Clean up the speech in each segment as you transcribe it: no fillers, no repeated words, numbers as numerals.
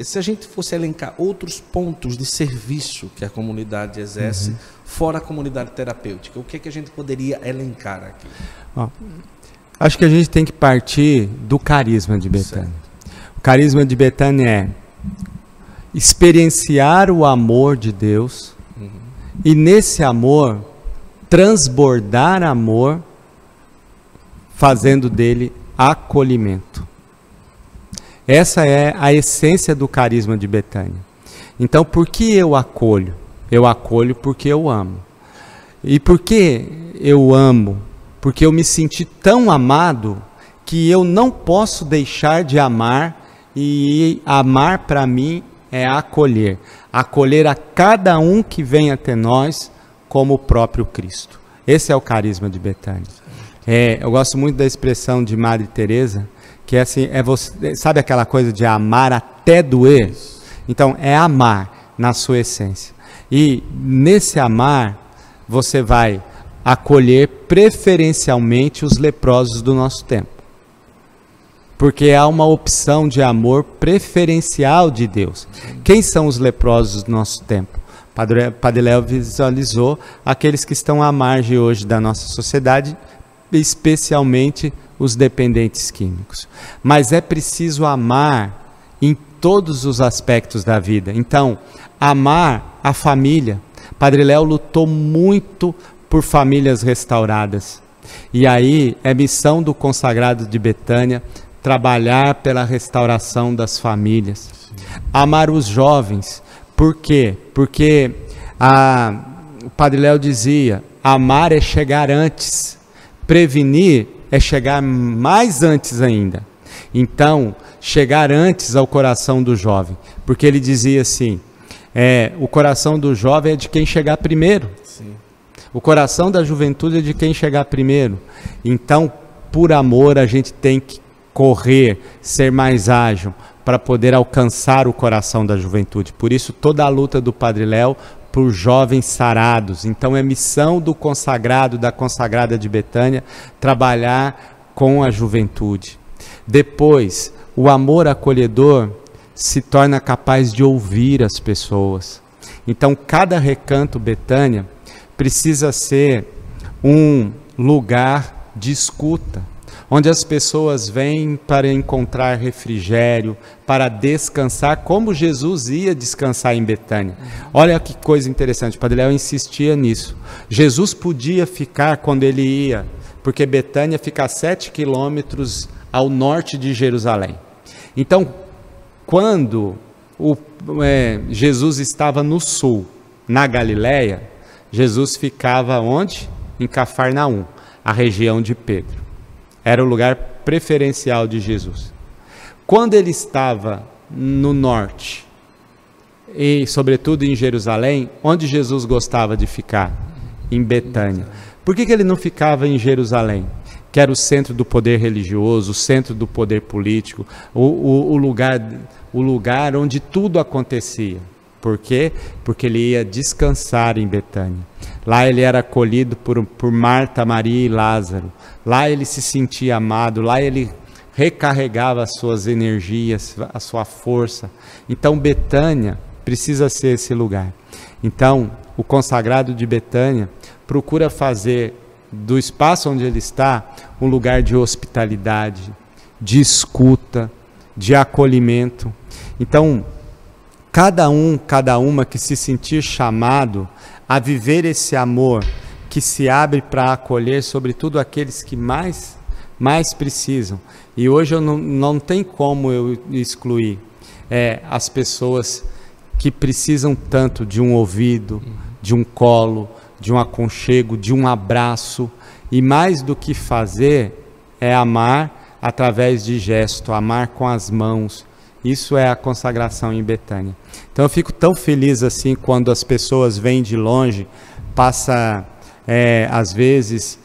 se a gente fosse elencar outros pontos de serviço que a comunidade exerce, fora a comunidade terapêutica, o que é que a gente poderia elencar aqui? Acho que a gente tem que partir do carisma de Betânia. Certo. O carisma de Betânia é experienciar o amor de Deus e nesse amor transbordar amor, fazendo dele acolhimento. Essa é a essência do carisma de Betânia. Então, por que eu acolho? Eu acolho porque eu amo. E por que eu amo? Porque eu me senti tão amado que eu não posso deixar de amar, e amar para mim é acolher. Acolher a cada um que vem até nós como o próprio Cristo. Esse é o carisma de Betânia. Eu gosto muito da expressão de Madre Teresa, que é assim, você, sabe aquela coisa de amar até doer? Então, é amar na sua essência. E nesse amar, você vai acolher preferencialmente os leprosos do nosso tempo. Porque há uma opção de amor preferencial de Deus. Quem são os leprosos do nosso tempo? Padre Léo visualizou aqueles que estão à margem hoje da nossa sociedade, especialmente os dependentes químicos. Mas é preciso amar em todos os aspectos da vida. Então, amar a família. Padre Léo lutou muito por famílias restauradas. E aí é missão do consagrado de Betânia trabalhar pela restauração das famílias. Amar os jovens. Por quê? Porque o Padre Léo dizia, amar é chegar antes, prevenir é chegar mais antes ainda. Então, chegar antes ao coração do jovem, porque ele dizia assim, o coração do jovem é de quem chegar primeiro. Sim. O coração da juventude é de quem chegar primeiro. Então, por amor, a gente tem que correr, ser mais ágil, para poder alcançar o coração da juventude. Por isso, toda a luta do Padre Léo por jovens sarados. Então, é missão do consagrado, da consagrada de Betânia, trabalhar com a juventude. Depois, o amor acolhedor se torna capaz de ouvir as pessoas. Então, cada recanto Betânia precisa ser um lugar de escuta, onde as pessoas vêm para encontrar refrigério, para descansar, como Jesus ia descansar em Betânia. Olha que coisa interessante, o Padre Léo insistia nisso. Jesus podia ficar quando ele ia, porque Betânia fica a 7 quilômetros ao norte de Jerusalém. Então, quando Jesus estava no sul, na Galileia, Jesus ficava onde? Em Cafarnaum, a região de Pedro. Era o lugar preferencial de Jesus. Quando ele estava no norte, e sobretudo em Jerusalém, onde Jesus gostava de ficar? Em Betânia. Por que ele não ficava em Jerusalém? Que era o centro do poder religioso, o centro do poder político, o lugar onde tudo acontecia. Por quê? Porque ele ia descansar em Betânia. Lá ele era acolhido por Marta, Maria e Lázaro. Lá ele se sentia amado, lá ele recarregava as suas energias, a sua força. Então Betânia precisa ser esse lugar. Então o consagrado de Betânia procura fazer do espaço onde ele está um lugar de hospitalidade, de escuta, de acolhimento. Então cada uma que se sentir chamado a viver esse amor que se abre para acolher, sobretudo aqueles que mais precisam. E hoje eu não tem como eu excluir as pessoas que precisam tanto de um ouvido, de um colo, de um aconchego, de um abraço. E mais do que fazer, é amar através de gesto, amar com as mãos. Isso é a consagração em Betânia. Então eu fico tão feliz assim quando as pessoas vêm de longe, passa às vezes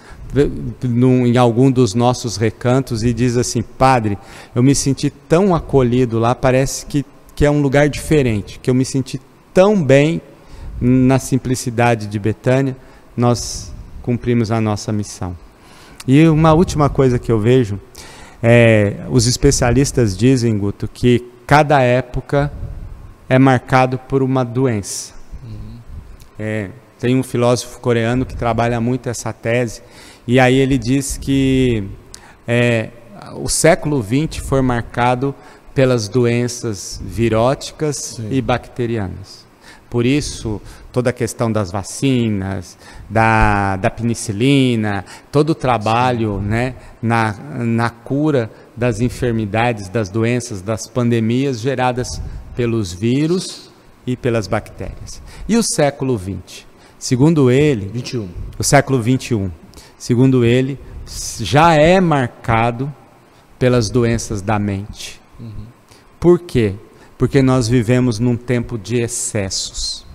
em algum dos nossos recantos e diz assim, padre, eu me senti tão acolhido lá, parece que é um lugar diferente, que eu me senti tão bem na simplicidade de Betânia, nós cumprimos a nossa missão. E uma última coisa que eu vejo, os especialistas dizem, Guto, que cada época é marcado por uma doença. Tem um filósofo coreano que trabalha muito essa tese, e aí ele diz que o século XX foi marcado pelas doenças viróticas e bacterianas. Por isso, toda a questão das vacinas, da penicilina, todo o trabalho, né, na cura das enfermidades, das doenças, das pandemias geradas pelos vírus e pelas bactérias. E o século XX? Segundo ele, o século XXI, segundo ele, já é marcado pelas doenças da mente. Por quê? Porque nós vivemos num tempo de excessos.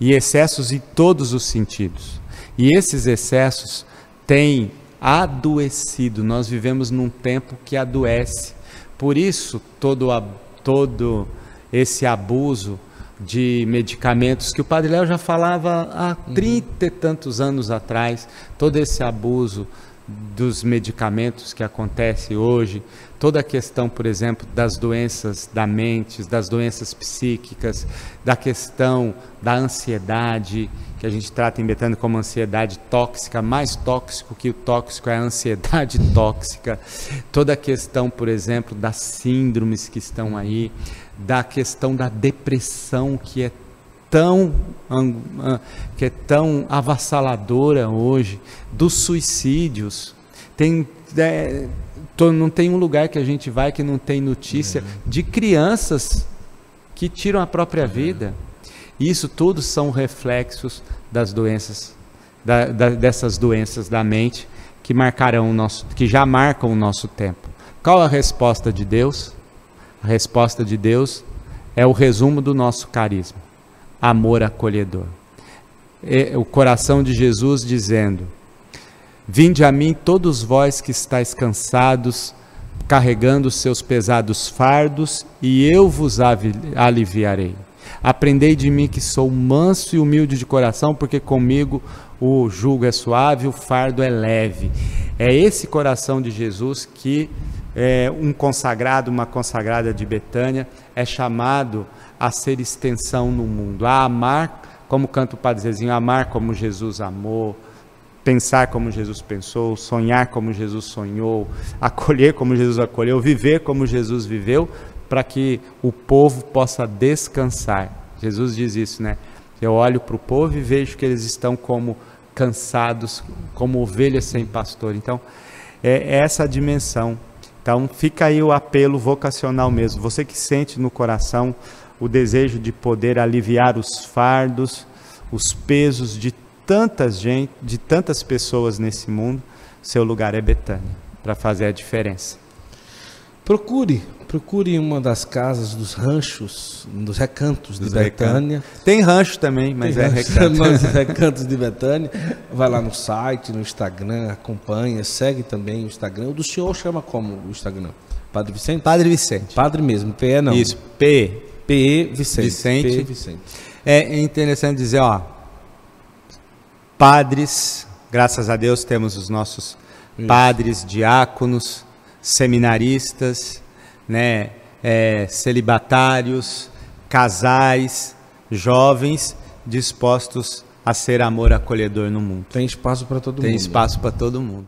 E excessos em todos os sentidos. E esses excessos têm adoecido. Nós vivemos num tempo que adoece. Por isso, todo esse abuso de medicamentos que o Padre Léo já falava há 30 e tantos anos atrás, todo esse abuso dos medicamentos que acontece hoje, toda a questão, por exemplo, das doenças da mente, das doenças psíquicas, da questão da ansiedade, que a gente trata em Betânia como ansiedade tóxica, mais tóxico que o tóxico é a ansiedade tóxica, toda a questão, por exemplo, das síndromes que estão aí, da questão da depressão que é tão avassaladora hoje, dos suicídios. Não tem um lugar que a gente vai que não tem notícia de crianças que tiram a própria vida. Isso tudo são reflexos das doenças, dessas doenças da mente que já marcam o nosso tempo. Qual a resposta de Deus? A resposta de Deus é o resumo do nosso carisma. Amor acolhedor. O coração de Jesus dizendo: vinde a mim todos vós que estáis cansados, carregando os seus pesados fardos, e eu vos aliviarei. Aprendei de mim que sou manso e humilde de coração, porque comigo o jugo é suave, o fardo é leve. É esse coração de Jesus que um consagrado, uma consagrada de Betânia é chamado a ser extensão no mundo, a amar, como canta o Padre Zezinho, amar como Jesus amou, pensar como Jesus pensou, sonhar como Jesus sonhou, acolher como Jesus acolheu, viver como Jesus viveu, para que o povo possa descansar. Jesus diz isso, né? Eu olho para o povo e vejo que eles estão como cansados, como ovelhas sem pastor. Então, é essa a dimensão. Então, fica aí o apelo vocacional mesmo. Você que sente no coração o desejo de poder aliviar os fardos, os pesos de tantas pessoas nesse mundo, seu lugar é Betânia, para fazer a diferença. Procure uma das casas dos ranchos, dos recantos de Betânia. Tem rancho também, mas recanto. Nos recantos de Betânia. Vai lá no site, no Instagram, acompanha, segue também o Instagram. O do senhor chama como o Instagram? Padre Vicente? Padre Vicente. Padre mesmo, PE não. Isso, PE Vicente. PE Vicente. É interessante dizer, padres, graças a Deus temos os nossos padres, diáconos, seminaristas, né, celibatários, casais, jovens, dispostos a ser amor acolhedor no mundo. Tem espaço para todo mundo. Tem espaço para todo mundo.